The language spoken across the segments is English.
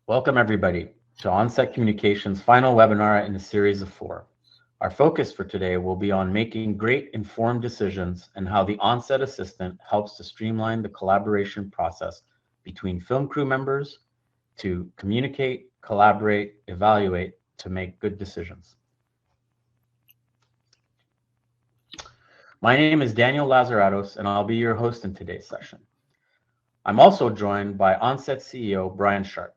Welcome everybody to Onset Communications' final webinar in a series of 4. Our focus for today will be on making great informed decisions and how the Onset Assistant helps to streamline the collaboration process between film crew members to communicate, collaborate, evaluate, to make good decisions. My name is Daniel Lazaratos, and I'll be your host in today's session. I'm also joined by Onset CEO Brian Sharp.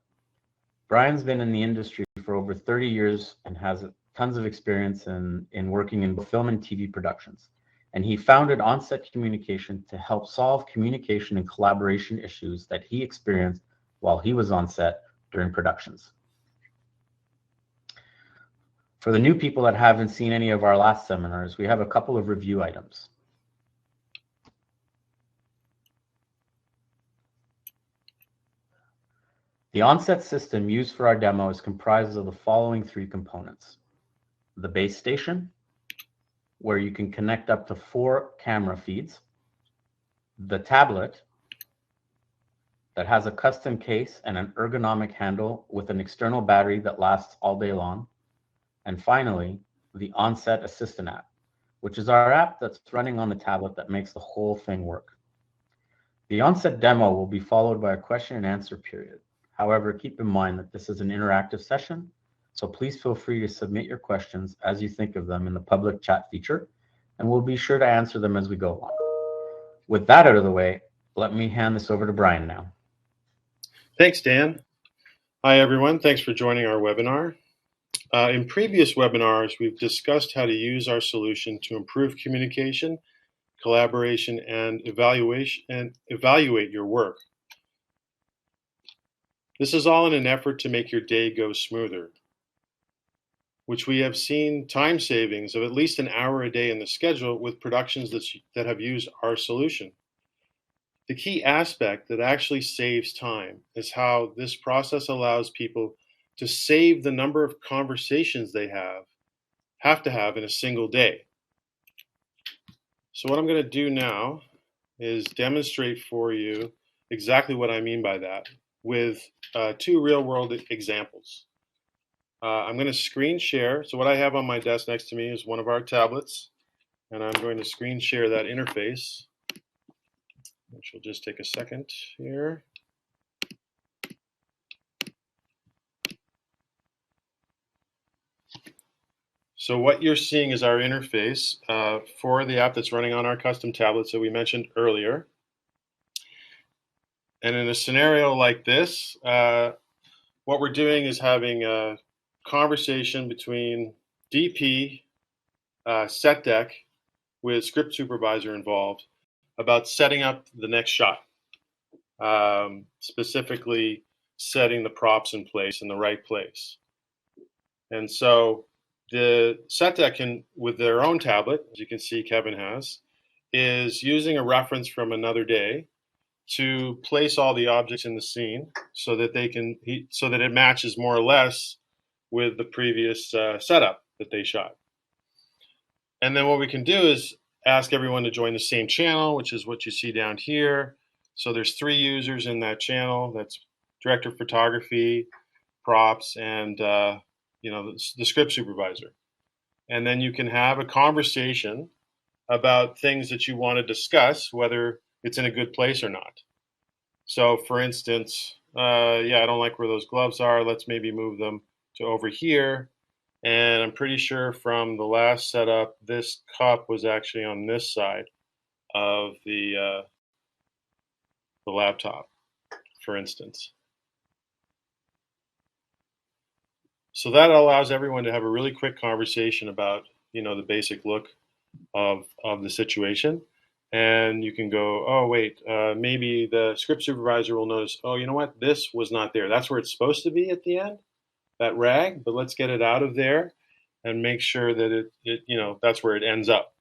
Brian's been in the industry for over 30 years and has tons of experience in working in film and TV productions. And he founded Onset Communication to help solve communication and collaboration issues that he experienced while he was on set during productions. For the new people that haven't seen any of our last seminars, we have a couple of review items. The Onset system used for our demo is comprised of the following 3 components. The base station, where you can connect up to 4 camera feeds. The tablet, that has a custom case and an ergonomic handle with an external battery that lasts all day long. And finally, the Onset Assistant app, which is our app that's running on the tablet that makes the whole thing work. The Onset demo will be followed by a question and answer period. However, keep in mind that this is an interactive session, so please feel free to submit your questions as you think of them in the public chat feature, and we'll be sure to answer them as we go along. With that out of the way, let me hand this over to Brian now. Thanks, Dan. Hi, everyone. Thanks for joining our webinar. In previous webinars, we've discussed how to use our solution to improve communication, collaboration, and evaluate your work. This is all in an effort to make your day go smoother, which we have seen time savings of at least an hour a day in the schedule with productions that have used our solution. The key aspect that actually saves time is how this process allows people to save the number of conversations they have to have in a single day. So what I'm going to do now is demonstrate for you exactly what I mean by that with 2 real-world examples. I'm going to screen share. So what I have on my desk next to me is one of our tablets, and I'm going to screen share that interface, which will just take a second here. So what you're seeing is our interface for the app that's running on our custom tablets that we mentioned earlier. And in a scenario like this, what we're doing is having a conversation between DP, set deck, with script supervisor involved about setting up the next shot, specifically setting the props in place in the right place. And so the set deck, with their own tablet, as you can see Kevin has, is using a reference from another day to place all the objects in the scene so that it matches more or less with the previous setup that they shot. And then what we can do is ask everyone to join the same channel, which is what you see down here. So there's 3 users in that channel. That's director of photography, props, and the script supervisor. And then you can have a conversation about things that you want to discuss, whether it's in a good place or not. So for instance, I don't like where those gloves are. Let's maybe move them to over here. And I'm pretty sure from the last setup, this cup was actually on this side of the laptop, for instance. So that allows everyone to have a really quick conversation about, the basic look of the situation. And you can go, oh, wait, maybe the script supervisor will notice, oh, you know what? This was not there. That's where it's supposed to be at the end, that rag, but let's get it out of there and make sure that that's where it ends up.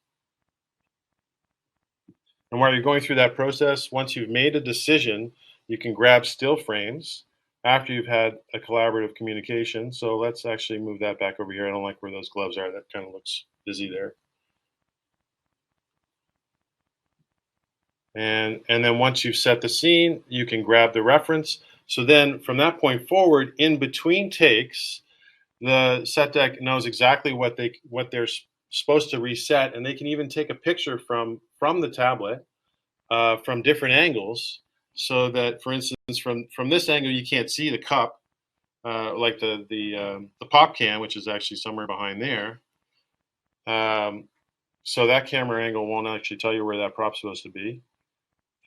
And while you're going through that process, once you've made a decision, you can grab still frames after you've had a collaborative communication. So let's actually move that back over here. I don't like where those gloves are. That kind of looks busy there. And then once you've set the scene, you can grab the reference. So then from that point forward, in between takes, the set deck knows exactly what they're supposed to reset, and they can even take a picture from the tablet from different angles, so that, for instance, from this angle you can't see the cup, like the pop can, which is actually somewhere behind there. So that camera angle won't actually tell you where that prop's supposed to be.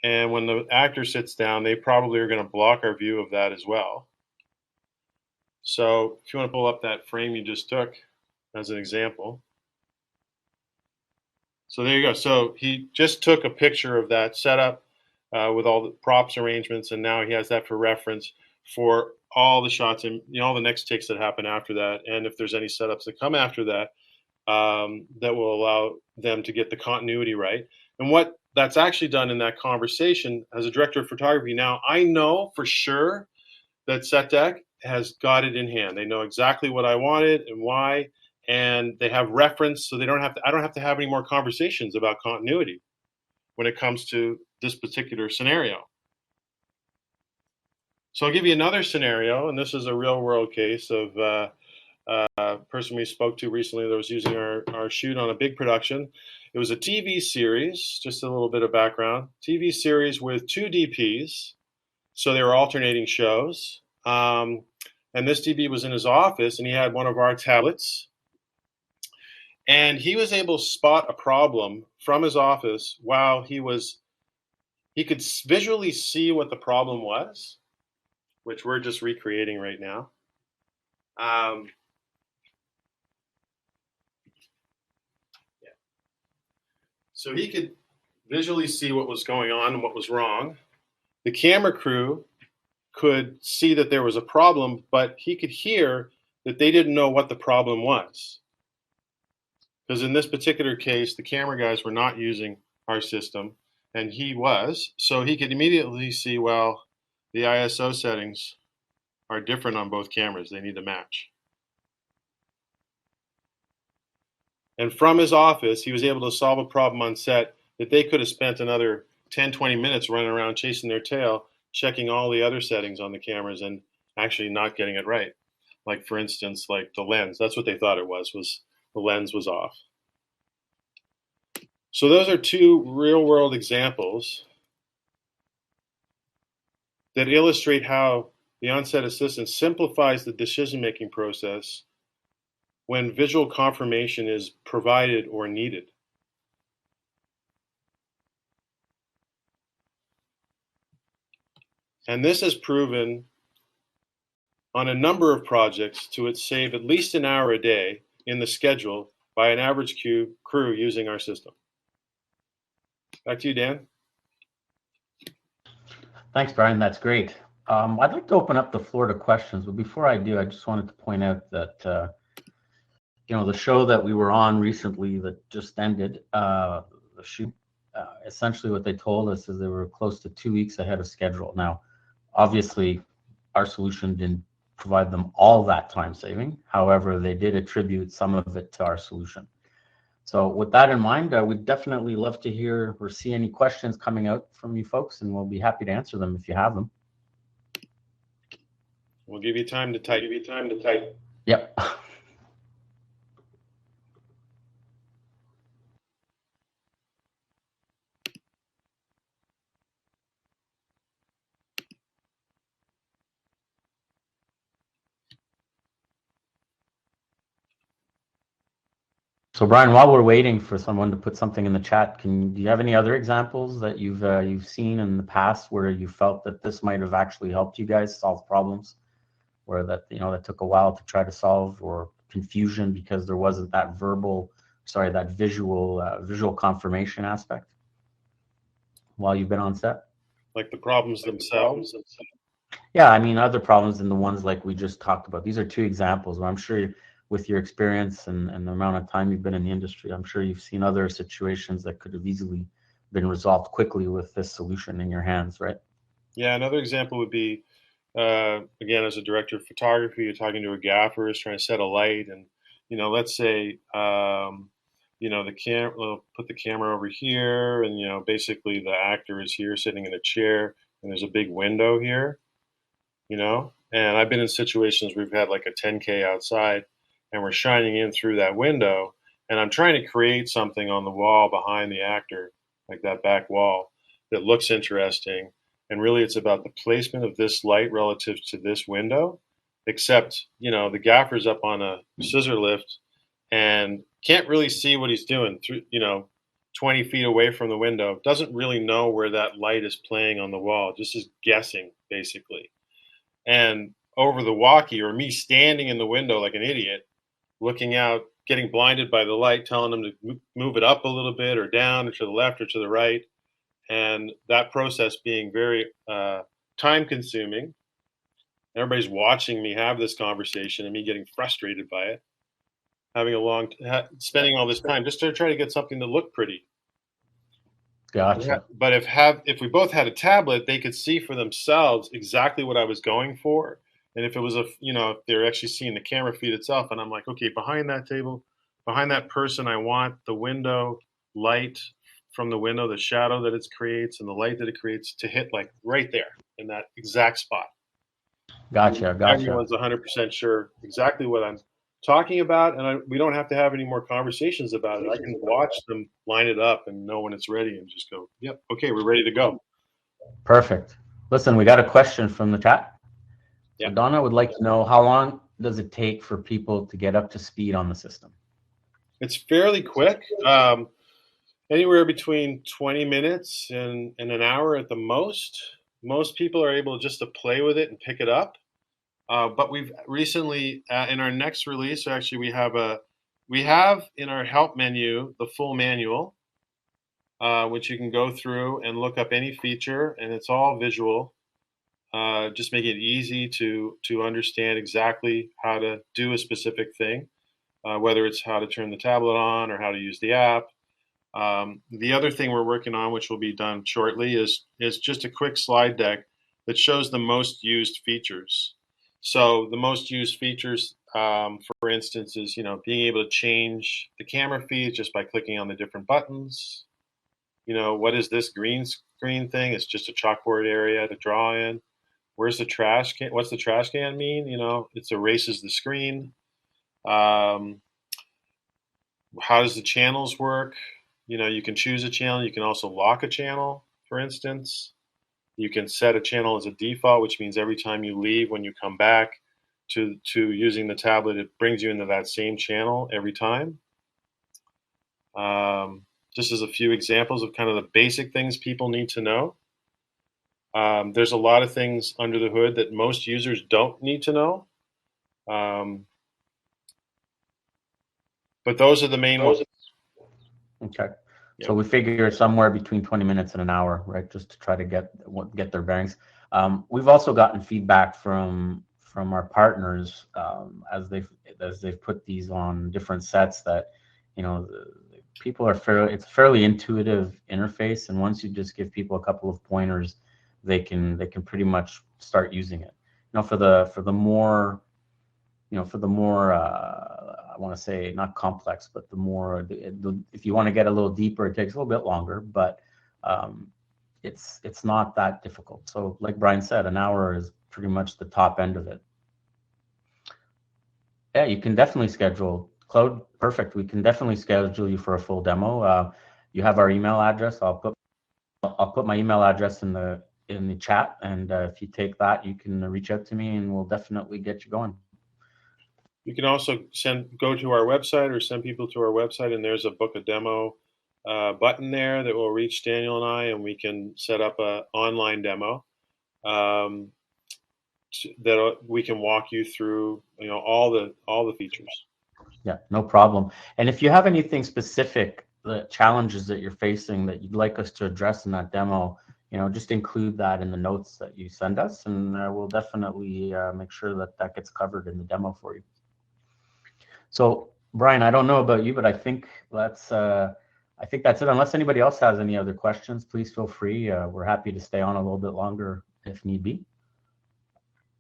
And when the actor sits down, they probably are going to block our view of that as well. So if you want to pull up that frame you just took as an example. So there you go. So he just took a picture of that setup with all the props arrangements, and now he has that for reference for all the shots and all the next takes that happen after that. And if there's any setups that come after that, that will allow them to get the continuity right. And what that's actually done in that conversation, as a director of photography now, I know for sure that SetDeck has got it in hand. They know exactly what I wanted and why, and they have reference, so I don't have to have any more conversations about continuity when it comes to this particular scenario. So I'll give you another scenario, and this is a real world case of a person we spoke to recently that was using our shoot on a big production. It was a TV series, just a little bit of background, TV series with 2 DPs. So they were alternating shows. And this DP was in his office, and he had one of our tablets. And he was able to spot a problem from his office while he could visually see what the problem was, which we're just recreating right now. So he could visually see what was going on and what was wrong. The camera crew could see that there was a problem, but he could hear that they didn't know what the problem was. Because in this particular case, the camera guys were not using our system, and he was. So he could immediately see, well, the ISO settings are different on both cameras. They need to match. And from his office, he was able to solve a problem on set that they could have spent another 10, 20 minutes running around chasing their tail, checking all the other settings on the cameras and actually not getting it right. Like, for instance, like the lens. That's what they thought it was the lens was off. So those are 2 real-world examples that illustrate how the Onset Assistant simplifies the decision-making process when visual confirmation is provided or needed. And this has proven on a number of projects to save at least an hour a day in the schedule by an average crew using our system. Back to you, Dan. Thanks, Brian. That's great. I'd like to open up the floor to questions, but before I do, I just wanted to point out that the show that we were on recently that just ended, the shoot, essentially what they told us is they were close to 2 weeks ahead of schedule. Now, obviously, our solution didn't provide them all that time saving. However, they did attribute some of it to our solution. So with that in mind, we'd definitely love to hear or see any questions coming out from you folks, and we'll be happy to answer them if you have them. We'll give you time to type. Yep. So Brian, while we're waiting for someone to put something in the chat, do you have any other examples that you've seen in the past where you felt that this might have actually helped you guys solve problems, where that that took a while to try to solve, or confusion because there wasn't that visual confirmation aspect while you've been on set? Like the problems themselves? Yeah, I mean other problems than the ones like we just talked about. These are 2 examples where I'm sure with your experience and the amount of time you've been in the industry, I'm sure you've seen other situations that could have easily been resolved quickly with this solution in your hands, right? Yeah, another example would be, again, as a director of photography, you're talking to a gaffer who's trying to set a light, and let's say we'll put the camera over here, and basically the actor is here sitting in a chair, and there's a big window here. you know? And I've been in situations where we've had like a 10K outside and we're shining in through that window, and I'm trying to create something on the wall behind the actor, like that back wall, that looks interesting. And really it's about the placement of this light relative to this window, except, you know, the gaffer's up on a scissor lift and can't really see what he's doing through, you know, 20 feet away from the window, doesn't really know where that light is playing on the wall, just is guessing basically. And over the walkie, or me standing in the window like an idiot, looking out, getting blinded by the light, telling them to move it up a little bit or down or to the left or to the right. And that process being very time consuming. Everybody's watching me have this conversation and me getting frustrated by it, having spending all this time just to try to get something to look pretty. Gotcha. But if we both had a tablet, they could see for themselves exactly what I was going for. And if it was if they're actually seeing the camera feed itself, and I'm like, okay, behind that table, behind that person, I want the window light from the window, the shadow that it creates and the light that it creates to hit like right there in that exact spot. Gotcha. Everyone's 100% sure exactly what I'm talking about, and we don't have to have any more conversations about it. I can watch them line it up and know when it's ready and just go, yep, okay, we're ready to go. Perfect. Listen, we got a question from the chat. Yeah. So Donna would like to know, how long does it take for people to get up to speed on the system? It's fairly quick. Anywhere between 20 minutes and an hour at the most. Most people are able just to play with it and pick it up. But we've recently, in our next release, actually, we have in our help menu the full manual, which you can go through and look up any feature, and it's all visual. Just make it easy to understand exactly how to do a specific thing, whether it's how to turn the tablet on or how to use the app. The other thing we're working on, which will be done shortly, is just a quick slide deck that shows the most used features. So the most used features, for instance, is being able to change the camera feeds just by clicking on the different buttons. What is this green screen thing? It's just a chalkboard area to draw in. Where's the trash can? What's the trash can mean? It erases the screen. How does the channels work? You can choose a channel. You can also lock a channel, for instance. You can set a channel as a default, which means every time you leave, when you come back to using the tablet, it brings you into that same channel every time. Just as a few examples of kind of the basic things people need to know. There's a lot of things under the hood that most users don't need to know. But those are the main ones. Okay. So we figure somewhere between 20 minutes and an hour, right? Just to try to get their bearings. We've also gotten feedback from our partners as they've put these on different sets that, people are it's a fairly intuitive interface, and once you just give people a couple of pointers, they can pretty much start using it. For the more I want to say not complex, but if you want to get a little deeper, it takes a little bit longer, but it's not that difficult. So like Brian said, an hour is pretty much the top end of it. Yeah, you can definitely schedule. Claude, perfect. We can definitely schedule you for a full demo. You have our email address. I'll put my email address in the chat, and if you take that, you can reach out to me, and we'll definitely get you going. You can also go to our website or send people to our website, and there's a book a demo button there that will reach Daniel and I, and we can set up an online demo that we can walk you through, all the features. Yeah, no problem. And if you have anything specific, the challenges that you're facing that you'd like us to address in that demo, just include that in the notes that you send us, and we'll definitely make sure that gets covered in the demo for you. So, Brian, I don't know about you, but I think that's it. Unless anybody else has any other questions, please feel free. We're happy to stay on a little bit longer if need be.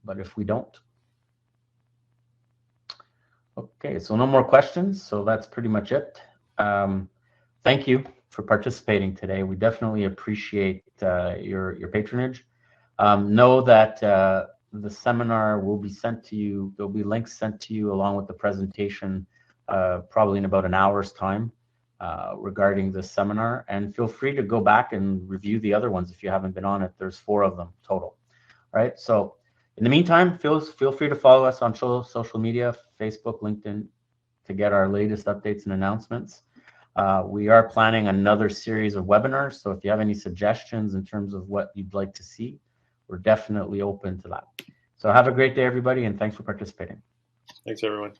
But if we don't, okay. So no more questions. So that's pretty much it. Thank you for participating today. We definitely appreciate your patronage. Know that the seminar will be sent to you. There'll be links sent to you along with the presentation, probably in about an hour's time, regarding this seminar. And feel free to go back and review the other ones if you haven't been on it. There's 4 of them total. Right. So in the meantime, feel free to follow us on social media, Facebook, LinkedIn, to get our latest updates and announcements. We are planning another series of webinars. So if you have any suggestions in terms of what you'd like to see, we're definitely open to that. So have a great day, everybody, and thanks for participating. Thanks, everyone.